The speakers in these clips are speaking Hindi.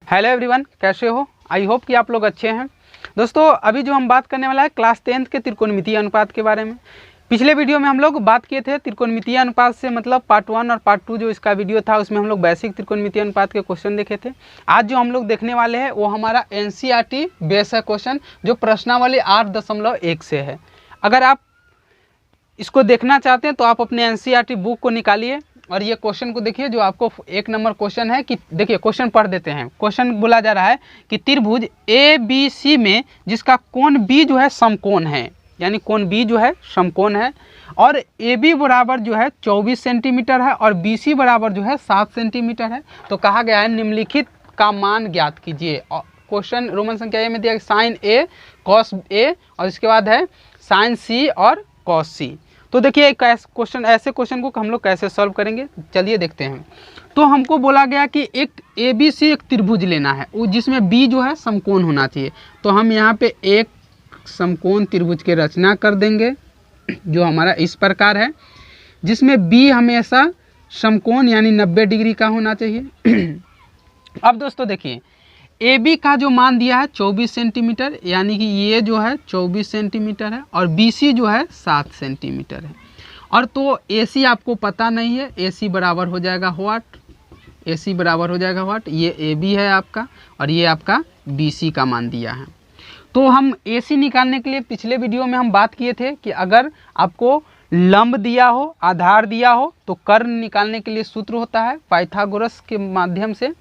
हेलो एवरीवन, कैसे हो? आई होप कि आप लोग अच्छे हैं। दोस्तों, अभी जो हम बात करने वाला है क्लास 10th के त्रिकोणमितीय अनुपात के बारे में। पिछले वीडियो में हम लोग बात किए थे त्रिकोणमितीय अनुपात से मतलब पार्ट 1 और पार्ट 2 जो इसका वीडियो था उसमें हम लोग बेसिक त्रिकोणमितीय अनुपात के क्वेश्चन देखे थे। आज जो हम लोग देखने वाले हैं वो हमारा NCERT बेस है क्वेश्चन, जो प्रश्नावली 8.1 से है। अगर आप इसको देखना चाहते हैं तो आप अपने NCERT बुक को निकालिए और ये क्वेश्चन को देखिए, जो आपको 1 नंबर क्वेश्चन है। कि देखिए क्वेश्चन पढ़ देते हैं। क्वेश्चन बोला जा रहा है कि त्रिभुज ABC में जिसका कोण B जो है समकोण है, यानी कोण B जो है समकोण है, और AB बराबर जो है 24 सेंटीमीटर है और BC बराबर जो है 7 सेंटीमीटर है। तो कहा गया है निम्नलिखित का मान ज्ञात कीजिए। क्वेश्चन रोमन संख्या ए में दिया साइन A कॉस A और इसके बाद है साइन C और कॉस C। तो देखिए क्वेश्चन, ऐसे क्वेश्चन को हम लोग कैसे सॉल्व करेंगे, चलिए देखते हैं। तो हमको बोला गया कि एक ABC एक त्रिभुज लेना है जिसमें B जो है समकोण होना चाहिए। तो हम यहाँ पे एक समकोण त्रिभुज के रचना कर देंगे जो हमारा इस प्रकार है, जिसमें B हमेशा समकोण यानी 90 डिग्री का होना चाहिए। अब दोस्तों देखिए, AB का जो मान दिया है 24 सेंटीमीटर, यानी कि ये जो है 24 सेंटीमीटर है और BC जो है 7 सेंटीमीटर है। और तो AC आपको पता नहीं है, AC बराबर हो जाएगा व्हाट, AC बराबर हो जाएगा व्हाट, ये AB है आपका और ये आपका BC का मान दिया है। तो हम AC निकालने के लिए पिछले वीडियो में हम बात किए थे कि अगर आपको लंब दिया हो, आधार दिया हो, तो कर्ण निकालने के लिए सूत्र होता है पाइथागोरस के माध्यम से।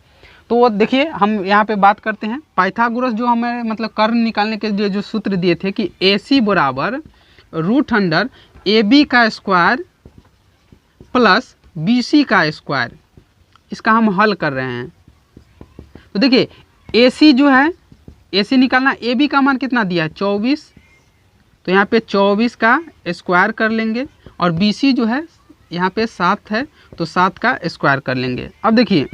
तो देखिए हम यहाँ पे बात करते हैं पाइथागोरस जो हमें मतलब कर्ण निकालने के लिए जो सूत्र दिए थे कि AC बराबर √अंडर AB का स्क्वायर प्लस BC का स्क्वायर। इसका हम हल कर रहे हैं। तो देखिए AC जो है, AC निकालना, AB का मान कितना दिया है 24, तो यहाँ पे 24 का स्क्वायर कर लेंगे और BC जो है यहाँ पे 7 है तो 7 का स्क्वायर कर लेंगे। अब देखिए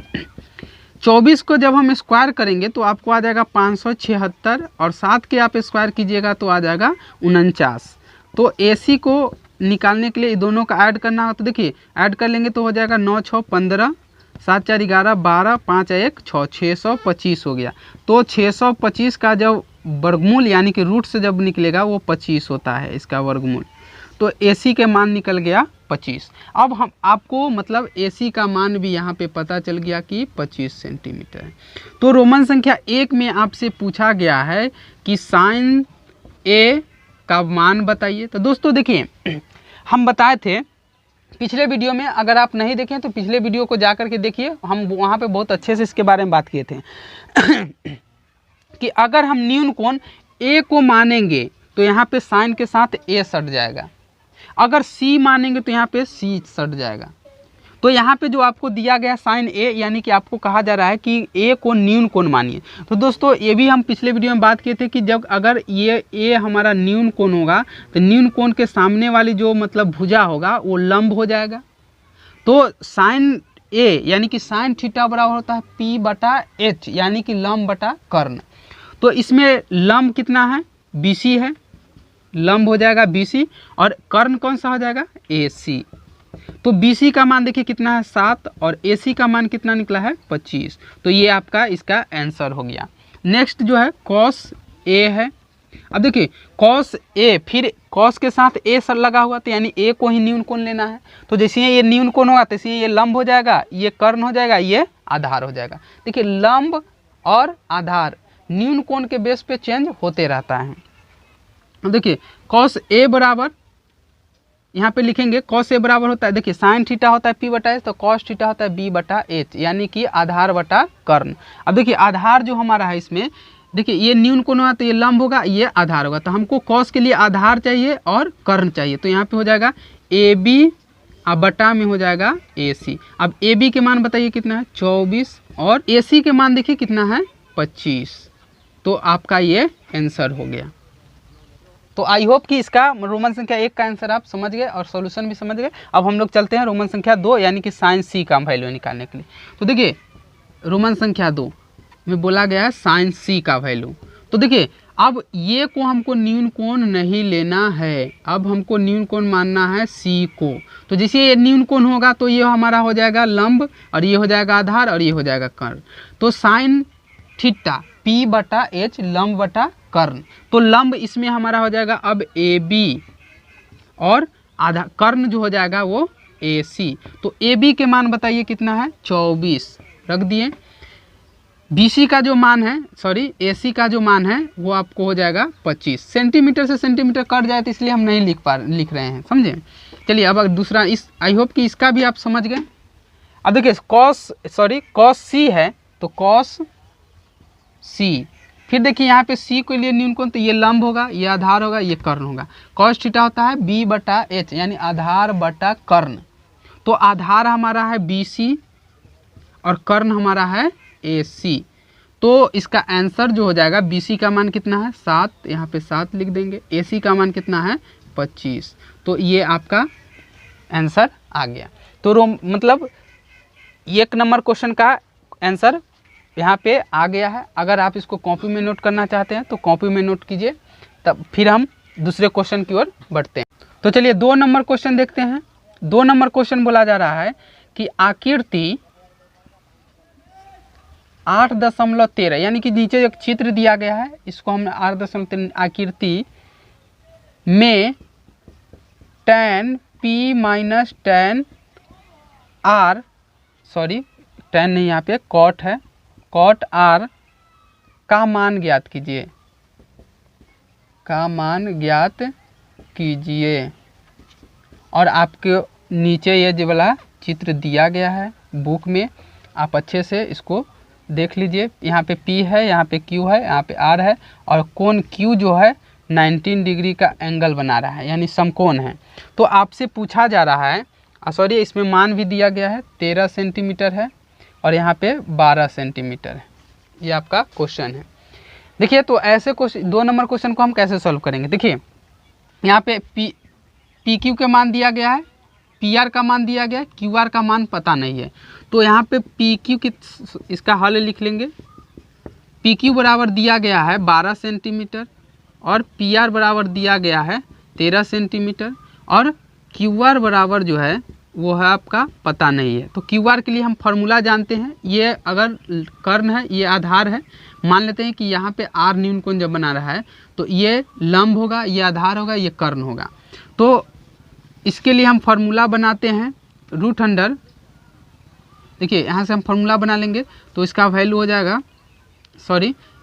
24 को जब हम स्क्वायर करेंगे तो आपको आ जाएगा 576 और 7 के आप स्क्वायर कीजिएगा तो आ जाएगा 49। तो AC को निकालने के लिए दोनों का ऐड करना होगा। तो देखिए ऐड कर लेंगे तो हो जाएगा 9 6 15, 7 4 11 12, 5 1 6, 625 हो गया। तो 625 का जब वर्गमूल यानी कि रूट से जब निकलेगा वो 25 होता है इसका वर्गमूल। तो AC के मान निकल गया 25। अब हम आपको मतलब AC का मान भी यहाँ पे पता चल गया कि 25 सेंटीमीटर है। तो रोमन संख्या 1 में आपसे पूछा गया है कि साइन A का मान बताइए। तो दोस्तों देखिए हम बताए थे पिछले वीडियो में, अगर आप नहीं देखें तो पिछले वीडियो को जाकर के देखिए, हम वहाँ पे बहुत अच्छे से इसके बारे में बात किए थे कि अगर हम न्यून कोण A को मानेंगे तो यहाँ पे साइन के साथ A सट जाएगा, अगर C मानेंगे तो यहाँ पे C सट जाएगा। तो यहाँ पे जो आपको दिया गया साइन A, यानी कि आपको कहा जा रहा है कि A को न्यून कोण मानिए। तो दोस्तों ये भी हम पिछले वीडियो में बात किए थे कि जब अगर ये A हमारा न्यून कोण होगा तो न्यून कोण के सामने वाली जो मतलब भुजा होगा वो लंब हो जाएगा। तो साइन A यानी कि साइन थीटा बराबर होता है P/H, यानी कि लंब बटा कर्ण। तो इसमें लंब कितना है, BC है, लंब हो जाएगा BC और कर्ण कौन सा हो जाएगा AC। तो BC का मान देखिए कितना है 7 और AC का मान कितना निकला है 25। तो ये आपका इसका आंसर हो गया। नेक्स्ट जो है cos A है। अब देखिए cos A, फिर cos के साथ A सर लगा हुआ, तो यानी A को ही न्यून कोण लेना है। तो जैसे ये न्यून कोण होगा तो ये लंब हो जाएगा, ये कर्ण हो जाएगा, ये आधार हो जाएगा। देखिए लंब और आधार न्यून कोण के बेस पे चेंज होते रहता है। देखिए cos A बराबर यहाँ पे लिखेंगे, cos A बराबर होता है, देखिए साइन थीटा होता है P/H, तो cos थीटा होता है B/H, यानी कि आधार बटा कर्ण। अब देखिए आधार जो हमारा है इसमें, देखिए ये न्यून कोण होगा तो ये लंब होगा, ये आधार होगा। तो हमको cos के लिए आधार चाहिए और कर्ण चाहिए, तो यहाँ पे हो जाएगा AB और बटा में हो जाएगा AC। अब AB के मान बताइए कितना है 24 और AC के मान देखिए कितना है 25। तो आपका ये आंसर हो गया। तो आई होप कि इसका रोमन संख्या 1 का आंसर आप समझ गए और सॉल्यूशन भी समझ गए। अब हम लोग चलते हैं रोमन संख्या 2 यानी कि साइन C का वैल्यू निकालने के लिए। तो देखिए रोमन संख्या 2 में बोला गया है साइन C का वैल्यू। तो देखिए अब ये को हमको न्यून कोण नहीं लेना है, अब हमको न्यून कोण मानना है C को। तो जैसे ये न्यून कोण होगा तो ये हमारा हो जाएगा लंब और ये हो जाएगा आधार और ये हो जाएगा कर्ण। तो साइन थीटा, P बटा H लंब बटा कर्ण। तो लंब इसमें हमारा हो जाएगा अब AB और आधा कर्ण जो हो जाएगा वो AC। तो AB के मान बताइए कितना है 24 रख दिए। BC का जो मान है सॉरी AC का जो मान है वो आपको हो जाएगा 25। सेंटीमीटर से सेंटीमीटर कट जाए तो इसलिए हम नहीं लिख रहे हैं, समझे। चलिए अब दूसरा, इस आई होप कि इसका भी आप समझ गए। अब देखिए कॉस C है तो कॉस C, फिर देखिए यहाँ पे C के लिए न्यून कोण, तो ये लंब होगा, ये आधार होगा, ये कर्ण होगा। कॉस थीटा होता है B बटा H यानी आधार बटा कर्ण। तो आधार हमारा है BC और कर्ण हमारा है AC। तो इसका आंसर जो हो जाएगा BC का मान कितना है 7, यहाँ पे 7 लिख देंगे। AC का मान कितना है 25। तो ये आपका आंसर आ गया। तो मतलब 1 नंबर क्वेश्चन का आंसर यहाँ पे आ गया है। अगर आप इसको कॉपी में नोट करना चाहते हैं तो कॉपी में नोट कीजिए, तब फिर हम दूसरे क्वेश्चन की ओर बढ़ते हैं। तो चलिए 2 नंबर क्वेश्चन देखते हैं। 2 नंबर क्वेश्चन बोला जा रहा है कि आकृति 8.13 यानी कि नीचे एक चित्र दिया गया है, इसको हमने 8.13 आकृति में tan P minus tan R tan नहीं, यहाँ पे cot है, cot R का मान ज्ञात कीजिए, का मान ज्ञात कीजिए। और आपके नीचे ये जो वाला चित्र दिया गया है बुक में, आप अच्छे से इसको देख लीजिए। यहाँ पे P है, यहाँ पे Q है, यहाँ पे R है और कोण Q जो है 19 डिग्री का एंगल बना रहा है यानी समकोण है। तो आपसे पूछा जा रहा है सॉरी इसमें मान भी दिया गया है 13 सेंटीमीटर है और यहाँ पे 12 सेंटीमीटर है। ये आपका क्वेश्चन है। देखिए तो ऐसे क्वेश्चन 2 नंबर क्वेश्चन को हम कैसे सॉल्व करेंगे। देखिए यहाँ पे PQ के मान दिया गया है, PR का मान दिया गया है, QR का मान पता नहीं है। तो यहाँ पे PQ की इसका हल लिख लेंगे। PQ बराबर दिया गया है 12 सेंटीमीटर और PR बराबर दिया गया है 13 सेंटीमीटर और QR बराबर जो है वो है आपका पता नहीं है। तो QR के लिए हम फार्मूला जानते हैं। ये अगर कर्ण है, ये आधार है, मान लेते हैं कि यहाँ पे R न्यून कोण जब बना रहा है तो ये लंब होगा, ये आधार होगा, ये कर्ण होगा। तो इसके लिए हम फार्मूला बनाते हैं रूट अंडर, देखिए यहाँ से हम फार्मूला बना लेंगे तो इसका वैल्यू हो जाएगा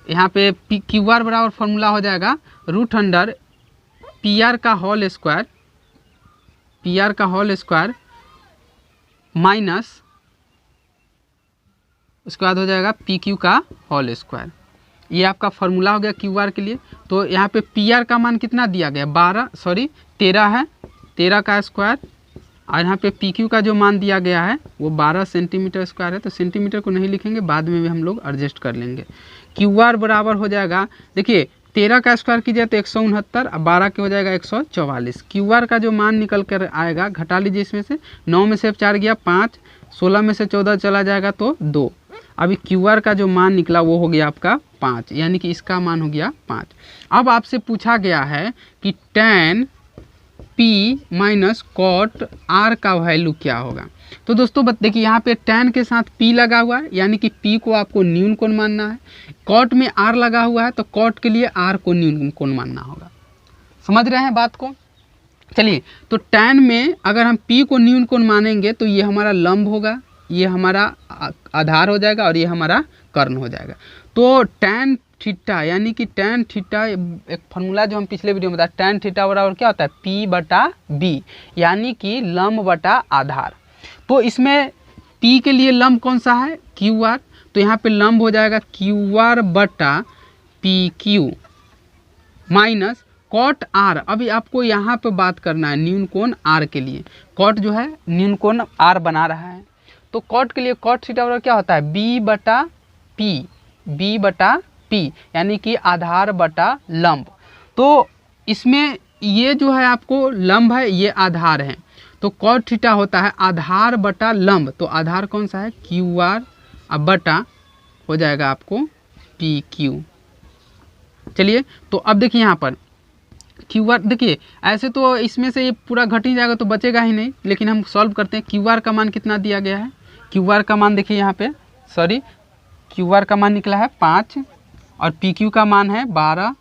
यहाँ पे QR बराबर फार्मूला हो जाएगा रूट अंडर PR का होल स्क्वायर माइनस उसके बाद हो जाएगा PQ का होल स्क्वायर। ये आपका फार्मूला हो गया QR के लिए। तो यहाँ पे PR का मान कितना दिया गया 13 है, 13 का स्क्वायर और यहाँ पे PQ का जो मान दिया गया है वो 12 सेंटीमीटर स्क्वायर है। तो सेंटीमीटर को नहीं लिखेंगे, बाद में भी हम लोग एडजस्ट कर लेंगे। QR बराबर हो जाएगा, देखिए 13 का स्क्वायर कीजिए तो 169 और 12 के हो जाएगा 144। QR का जो मान निकल कर आएगा, घटा लीजिए इसमें से, 9 में से 4 गया 5, 16 में से 14 चला जाएगा तो 2। अभी QR का जो मान निकला वो हो गया आपका 5, यानी कि इसका मान हो गया 5। अब आपसे पूछा गया है कि tan P minus cot R का वैल्यू क्या होगा। तो दोस्तों देखिए यहाँ पे tan के साथ P लगा हुआ है यानी कि P को आपको न्यून कोण मानना है। कॉट में R लगा हुआ है तो कॉट के लिए R को न्यून कोण मानना होगा। समझ रहे हैं बात को। चलिए तो tan में अगर हम P को न्यून कोण मानेंगे तो ये हमारा लंब होगा, ये हमारा आधार हो जाएगा और ये हमारा कर्ण हो जाएगा। तो tan थीटा यानी कि tan थीटा, एक फार्मूला जो हम पिछले वीडियो में बताया, tan थीटा बराबर क्या होता है P बटा B यानी कि लंब बटा आधार। तो इसमें P के लिए लंब कौन सा है QR, तो यहाँ पे लंब हो जाएगा QR बटा PQ माइनस कॉट R। अभी आपको यहाँ पे बात करना है न्यून कोण R के लिए। कॉट जो है न्यून कोण R बना रहा है तो कॉट के लिए कॉट थीटा बराबर क्या होता है B बटा P यानी कि आधार बटा लंब। तो इसमें ये जो है आपको लंब है, ये आधार है, तो कॉट थीटा होता है आधार बटा लंब। तो आधार कौन सा है QR, अब बटा हो जाएगा आपको PQ। चलिए तो अब देखिए यहाँ पर QR, देखिए ऐसे तो इसमें से ये पूरा घट ही जाएगा तो बचेगा ही नहीं, लेकिन हम सॉल्व करते हैं। QR का मान कितना दिया गया है, QR का मान देखिए यहाँ पे क्यू आर का मान निकला है 5 और पी क्यू का मान है 12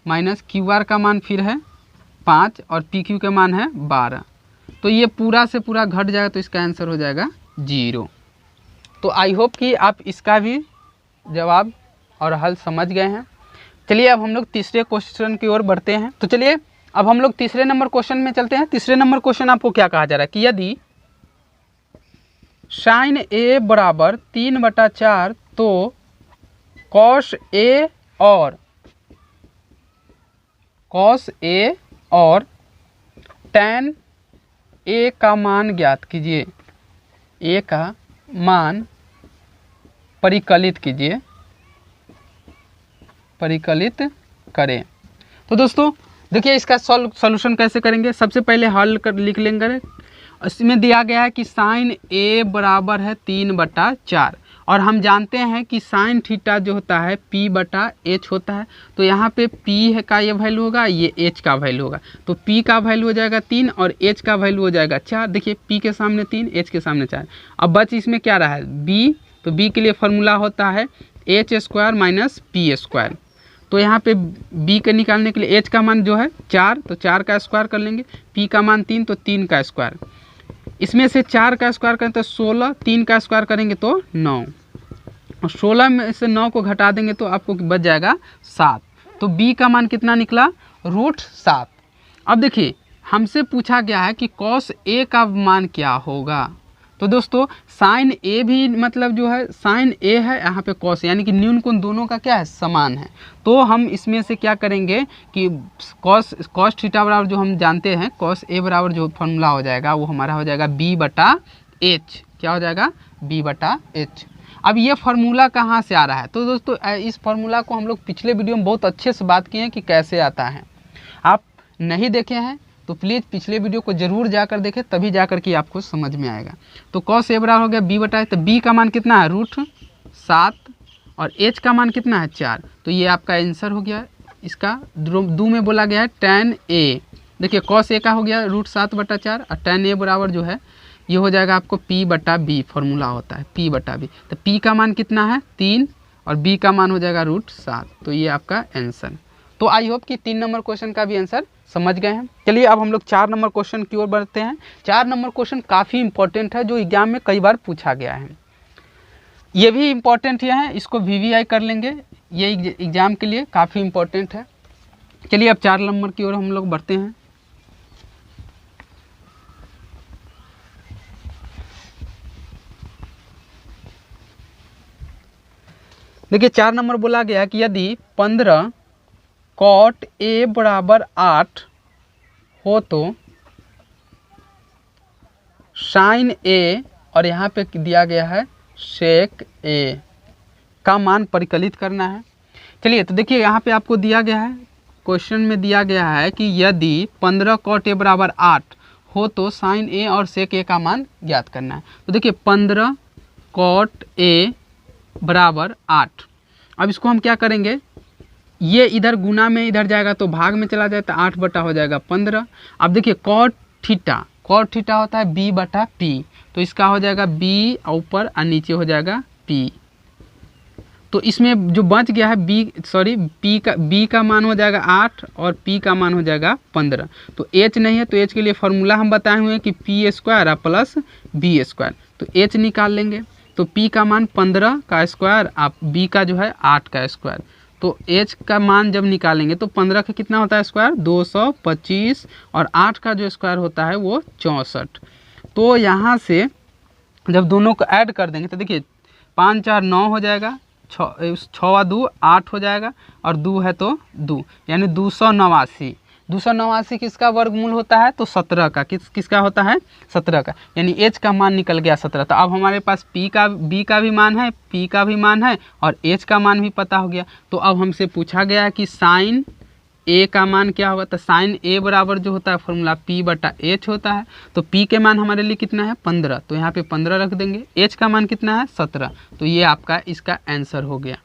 माइनस क्यू आर का मान फिर है 5 और पी क्यू का मान है 12। तो ये पूरा से पूरा घट जाएगा तो इसका आंसर हो जाएगा 0। तो आई होप कि आप इसका भी जवाब और हल समझ गए हैं। चलिए अब हम लोग तीसरे क्वेश्चन की ओर बढ़ते हैं। तो चलिए अब हम लोग तीसरे नंबर क्वेश्चन में चलते हैं। तीसरे नंबर क्वेश्चन आपको क्या कहा जा रहा है कि यदि साइन ए बराबर 3/4 तो कॉस ए और tan ए का मान ज्ञात कीजिए। ए का मान परिकलित कीजिए, परिकलित करें। तो दोस्तों देखिए इसका सॉल्यूशन कैसे करेंगे। सबसे पहले हल कर लिख लेंगे। इसमें दिया गया है कि साइन ए बराबर है 3/4 और हम जानते हैं कि साइन थीटा जो होता है p/h होता है। तो यहाँ पे p का ये वैल्यू होगा, ये h का वैल्यू होगा। तो p का वैल्यू हो जाएगा 3 और h का वैल्यू हो जाएगा 4। देखिए p के सामने 3, h के सामने 4। अब बच इसमें क्या रहा है b, तो b के लिए फॉर्मूला होता है h² माइनस p²। तो यहाँ पे b के निकालने के लिए h का मान जो है 4, तो 4 का स्क्वायर कर लेंगे, p का मान 3 तो 3 का स्क्वायर। इसमें से 4 का स्क्वायर करें तो 16, 3 का स्क्वायर करेंगे तो 9 और 16 में से 9 को घटा देंगे तो आपको बच जाएगा 7। तो b का मान कितना निकला √7। अब देखिए हमसे पूछा गया है कि cos a का मान क्या होगा। तो दोस्तों साइन ए भी मतलब जो है साइन ए है, यहाँ पे कॉस, यानी कि न्यून कोण दोनों का क्या है समान है। तो हम इसमें से क्या करेंगे कि कॉस थीटा बराबर जो हम जानते हैं कॉस ए बराबर जो फॉर्मूला हो जाएगा वो हमारा हो जाएगा b/h। क्या हो जाएगा b/h। अब ये फार्मूला कहाँ से आ रहा है। तो दोस्तों इस फार्मूला को हम लोग पिछले वीडियो में बहुत अच्छे से बात किए हैं कि कैसे आता है। आप नहीं देखे हैं तो प्लीज़ पिछले वीडियो को ज़रूर जाकर देखें, तभी जाकर के आपको समझ में आएगा। तो कॉस ए बराबर हो गया b/h। तो b का मान कितना है √7 और h का मान कितना है 4। तो ये आपका आंसर हो गया। इसका दो में बोला गया है tan a। देखिए कॉस ए का हो गया √7/4 और tan a बराबर जो है ये हो जाएगा आपको p/b, फॉर्मूला होता है p/b। तो p का मान कितना है 3 और b का मान हो जाएगा √7। तो ये आपका आंसर। तो आई होप कि 3 नंबर क्वेश्चन का भी आंसर समझ गए हैं। चलिए अब हम लोग 4 नंबर क्वेश्चन की ओर बढ़ते हैं। 4 नंबर क्वेश्चन काफ़ी इंपॉर्टेंट है जो एग्जाम में कई बार पूछा गया है। ये भी इम्पोर्टेंट ही है, इसको VVI कर लेंगे, ये एग्ज़ाम के लिए काफ़ी इम्पोर्टेंट है। चलिए अब 4 नंबर की ओर हम लोग बढ़ते हैं। देखिए 4 नंबर बोला गया कि यदि 15 cot a बराबर 8 हो तो साइन a और यहाँ पे दिया गया है sec a का मान परिकलित करना है। चलिए तो देखिए यहाँ पे आपको दिया गया है, क्वेश्चन में दिया गया है कि यदि 15 cot a बराबर 8 हो तो साइन a और sec a का मान ज्ञात करना है। तो देखिए 15 cot a बराबर 8। अब इसको हम क्या करेंगे, ये इधर गुना में इधर जाएगा तो भाग में चला जाए तो 8 हो जाएगा 15। अब देखिए कॉट थीटा होता है b/p, तो इसका हो जाएगा b ऊपर और नीचे हो जाएगा p। तो इसमें जो बच गया है b का मान हो जाएगा 8 और p का मान हो जाएगा 15। तो h नहीं है तो h के लिए फॉर्मूला हम बताए हुए हैं कि p² प्लस b²। तो h निकाल लेंगे तो p का मान 15 का स्क्वायर, आप b का जो है 8 का स्क्वायर। तो h का मान जब निकालेंगे तो 15 का कितना होता है स्क्वायर 225 और 8 का जो स्क्वायर होता है वो 64। तो यहाँ से जब दोनों को ऐड कर देंगे तो देखिए 5 4 9 हो जाएगा, 6 2 8 हो जाएगा और 2 है तो 2, यानी 289। 289 किसका वर्गमूल होता है तो 17 का, किसका होता है 17 का, यानी h का मान निकल गया 17। तो अब हमारे पास b का भी मान है, p का भी मान है और h का मान भी पता हो गया। तो अब हमसे पूछा गया है कि साइन a का मान क्या होगा। तो साइन a बराबर जो होता है फॉर्मूला p/h होता है। तो p के मान हमारे लिए कितना है 15, तो यहाँ पे 15 रख देंगे। h का मान कितना है 17, तो ये आपका इसका आंसर हो गया।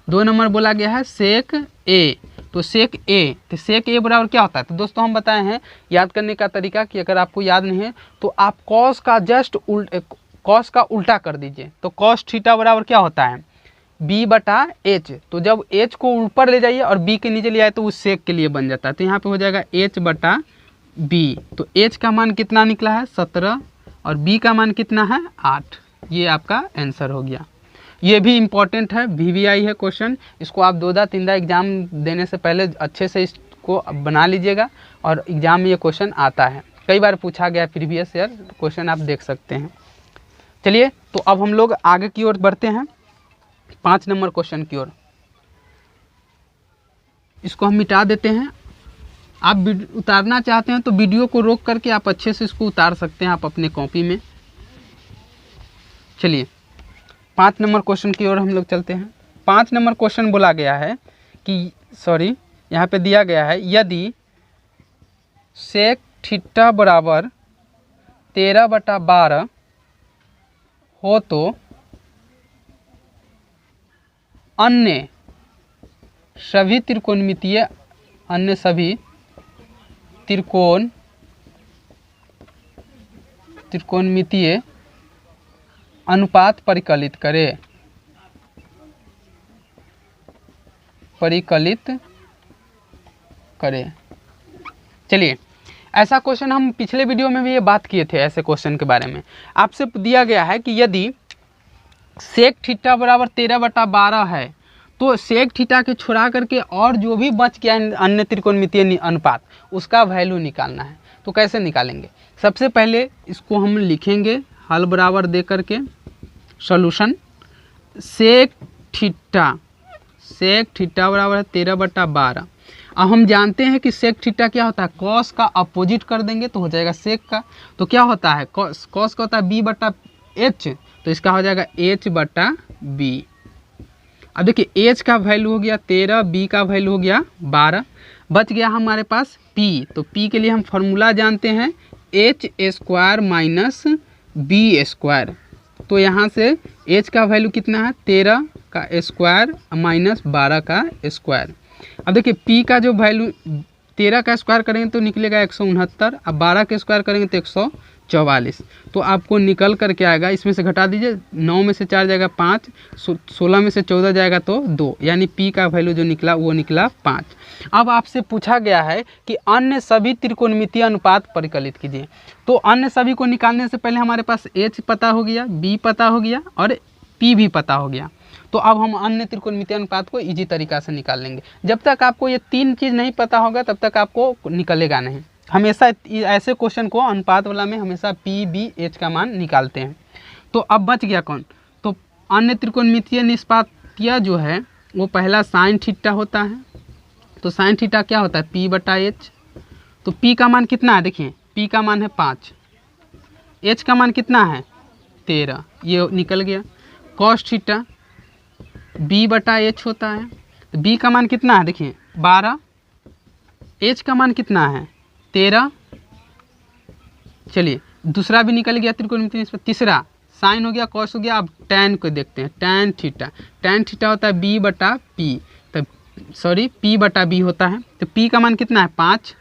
2 नंबर बोला गया है सेक a। तो सेक ए बराबर क्या होता है। तो दोस्तों हम बताए हैं याद करने का तरीका कि अगर आपको याद नहीं है तो आप कॉस का उल्टा कर दीजिए। तो कॉस थीटा बराबर क्या होता है b बटा h। तो जब h को ऊपर ले जाइए और b के नीचे ले आए तो उस सेक के लिए बन जाता है। तो यहाँ पे हो जाएगा h बटा b। तो h का मान कितना निकला है 17 और b का मान कितना है 8। ये आपका आंसर हो गया। ये भी इम्पोर्टेंट है, VVI है क्वेश्चन। इसको आप 2-3 एग्जाम देने से पहले अच्छे से इसको बना लीजिएगा और एग्जाम में ये क्वेश्चन आता है, कई बार पूछा गया प्रीवियस ईयर क्वेश्चन, आप देख सकते हैं। चलिए तो अब हम लोग आगे की ओर बढ़ते हैं 5 नंबर क्वेश्चन की ओर। इसको हम मिटा देते हैं। आप उतारना चाहते हैं तो वीडियो को रोक करके आप अच्छे से इसको उतार सकते हैं आप अपने कॉपी में। चलिए 5 नंबर क्वेश्चन की ओर हम लोग चलते हैं। 5 नंबर क्वेश्चन बोला गया है कि यहाँ पे दिया गया है, यदि सेक थीटा बराबर 13/12 हो तो अन्य सभी त्रिकोणमितीय त्रिकोणमितीय अनुपात परिकलित करें। चलिए ऐसा क्वेश्चन हम पिछले वीडियो में भी ये बात किए थे। ऐसे क्वेश्चन के बारे में आपसे दिया गया है कि यदि सेक थीटा बराबर 13/12 है तो सेक थीटा के छुड़ा करके और जो भी बच गया अन्य त्रिकोणमितीय अनुपात उसका वैल्यू निकालना है। तो कैसे निकालेंगे? सबसे पहले इसको हम लिखेंगे हल बराबर दे करके सॉल्यूशन। सेक थीटा बराबर है 13/12। अब हम जानते हैं कि सेक थीटा क्या होता है, कॉस का अपोजिट कर देंगे तो हो जाएगा सेक का। तो क्या होता है, कॉस का होता है b बटा h, तो इसका हो जाएगा h बटा b। अब देखिए h का वैल्यू हो गया 13, b का वैल्यू हो गया 12, बच गया हमारे पास p। तो p के लिए हम फॉर्मूला जानते हैं h² माइनस b²। तो यहाँ से h का वैल्यू कितना है 13 का स्क्वायर माइनस 12 का स्क्वायर। अब देखिए p का जो वैल्यू 13 का स्क्वायर करेंगे तो निकलेगा 169, अब 12 का स्क्वायर करेंगे तो 144। तो आपको निकल करके आएगा, इसमें से घटा दीजिए, 9 में से 4 जाएगा 5, 16 में से 14 जाएगा तो 2, यानी p का वैल्यू जो निकला वो निकला 5। अब आपसे पूछा गया है कि अन्य सभी त्रिकोणमितीय अनुपात परिकलित कीजिए। तो अन्य सभी को निकालने से पहले हमारे पास h पता हो गया, b पता हो गया और p भी पता हो गया। तो अब हम अन्य त्रिकोणमितीय अनुपात को इजी तरीका से निकाल लेंगे। जब तक आपको ये 3 चीज़ नहीं पता होगा तब तक आपको निकलेगा नहीं। हमेशा ऐसे क्वेश्चन को अनुपात वाला में हमेशा p, b, h का मान निकालते हैं। तो अब बच गया कौन? तो अन्य त्रिकोणमितीय निष्पातीय जो है वो पहला साइन थीटा होता है। तो साइन थीटा क्या होता है p बटा h। तो p का मान कितना है, देखिए p का मान है 5, h का मान कितना है 13, ये निकल गया। कॉस थीटा b बटा h होता है। तो b का मान कितना है, देखिए 12, h का मान कितना है 13। चलिए दूसरा भी निकल गया त्रिकोणमितीय निष्पात। तीसरा साइन हो गया, कॉस हो गया। अब टैन को देखते हैं, टैन थीटा होता है b बटा p, तो p बटा b होता है। तो p का मान कितना है 5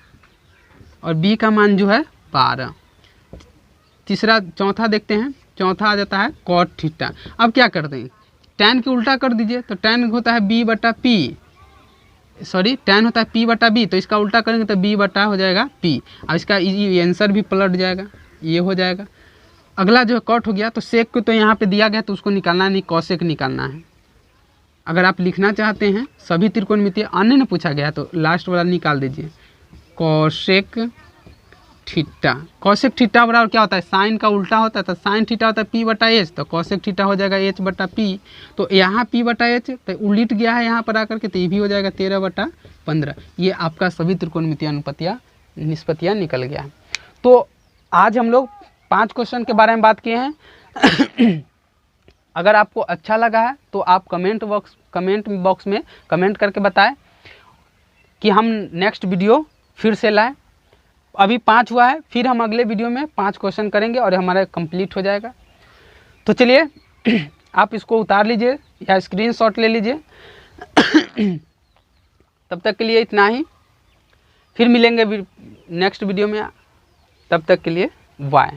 और b का मान जो है 12। चौथा देखते हैं, चौथा आ जाता है कॉट थीटा। अब क्या कर दें, टैन के उल्टा कर दीजिए। तो टैन होता है b बटा p, टैन होता है p बटा b, तो इसका उल्टा करेंगे तो b बटा हो जाएगा p। अब इसका आंसर भी पलट जाएगा, ये हो जाएगा। अगला जो है कॉट हो गया। तो सेक को तो यहाँ पे दिया गया तो उसको निकालना नहीं, कॉसेक निकालना है। अगर आप लिखना चाहते हैं सभी त्रिकोणमितीय अन्य ने पूछा गया तो लास्ट वाला निकाल दीजिए, कॉसेक थीटा। कॉसेक थीटा बराबर क्या होता है, साइन का उल्टा होता है। तो साइन थीटा होता है p बटा h, तो कॉसेक थीटा हो जाएगा h बटा p। तो यहाँ p बटा h तो उलट गया है यहाँ पर आकर के, तो ये भी हो जाएगा 13/15। ये आपका सभी त्रिकोणमितीय निष्पत्तियाँ निकल गया है। तो आज हम लोग 5 क्वेश्चन के बारे में बात किए हैं। अगर आपको अच्छा लगा है तो आप कमेंट बॉक्स में कमेंट करके बताएं कि हम नेक्स्ट वीडियो फिर से लाएं। अभी 5 हुआ है, फिर हम अगले वीडियो में 5 क्वेश्चन करेंगे और हमारा कंप्लीट हो जाएगा। तो चलिए आप इसको उतार लीजिए या स्क्रीनशॉट ले लीजिए। तब तक के लिए इतना ही, फिर मिलेंगे नेक्स्ट वीडियो में। तब तक के लिए बाय।